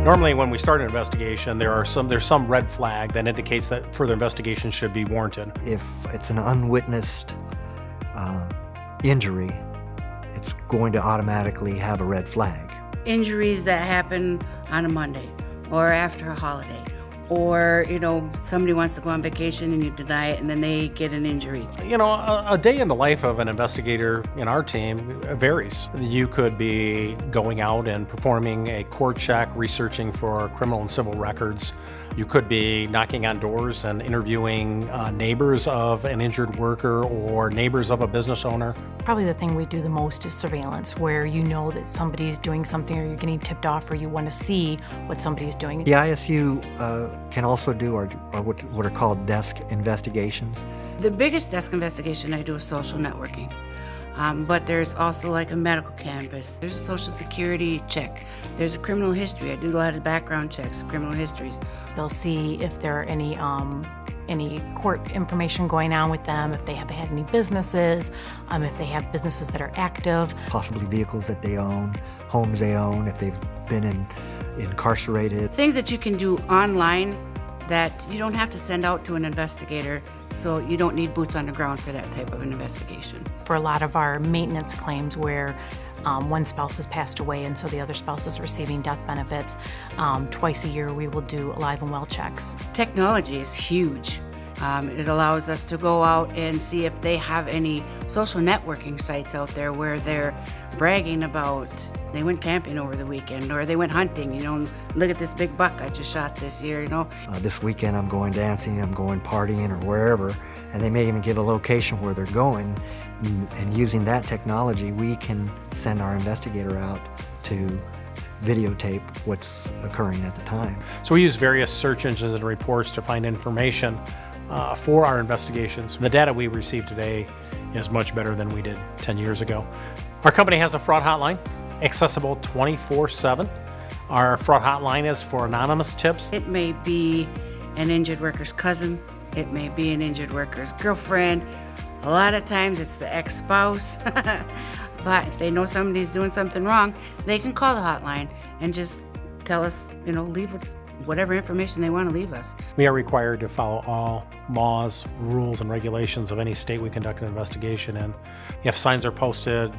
Normally, when we start an investigation, there's some red flag that indicates that further investigation should be warranted. If it's an unwitnessed injury, it's going to automatically have a red flag. Injuries that happen on a Monday or after a holiday, or somebody wants to go on vacation and you deny it and then they get an injury. A day in the life of an investigator in our team varies. You could be going out and performing a court check, researching for criminal and civil records. You could be knocking on doors and interviewing neighbors of an injured worker or neighbors of a business owner. Probably the thing we do the most is surveillance, where you know that somebody's doing something or you're getting tipped off or you want to see what somebody's doing. The ISU can also do what are called desk investigations. The biggest desk investigation I do is social networking. But there's also like a medical canvas. There's a social security check. There's a criminal history. I do a lot of background checks, criminal histories. They'll see if there are any court information going on with them, if they have had any businesses, if they have businesses that are active. Possibly vehicles that they own, homes they own, if they've been incarcerated. Things that you can do online that you don't have to send out to an investigator, so you don't need boots on the ground for that type of an investigation. For a lot of our maintenance claims where one spouse has passed away and so the other spouse is receiving death benefits, twice a year we will do alive and well checks. Technology is huge. It allows us to go out and see if they have any social networking sites out there where they're bragging about they went camping over the weekend or they went hunting, look at this big buck I just shot this year, This weekend I'm going dancing, I'm going partying or wherever, and they may even give a location where they're going, and using that technology we can send our investigator out to videotape what's occurring at the time. So we use various search engines and reports to find information for our investigations. The data we receive today is much better than we did 10 years ago. Our company has a fraud hotline, accessible 24/7. Our fraud hotline is for anonymous tips. It may be an injured worker's cousin. It may be an injured worker's girlfriend. A lot of times it's the ex-spouse. But if they know somebody's doing something wrong, they can call the hotline and just tell us, leave whatever information they want to leave us. We are required to follow all laws, rules, and regulations of any state we conduct an investigation in. If signs are posted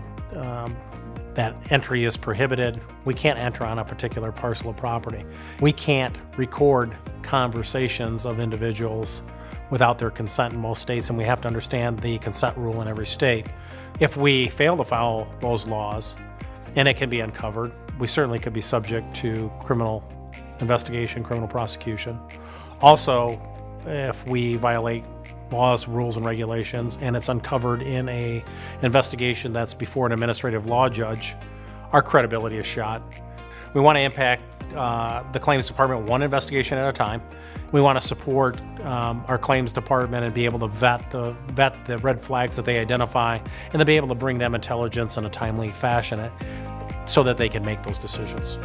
that entry is prohibited, we can't enter on a particular parcel of property. We can't record conversations of individuals without their consent in most states, and we have to understand the consent rule in every state. If we fail to follow those laws, and it can be uncovered, we certainly could be subject to criminal investigation, criminal prosecution. Also, if we violate laws, rules, and regulations, and it's uncovered in an investigation that's before an administrative law judge, our credibility is shot. We want to impact the claims department one investigation at a time. We want to support our claims department and be able to vet the red flags that they identify, and then be able to bring them intelligence in a timely fashion so that they can make those decisions.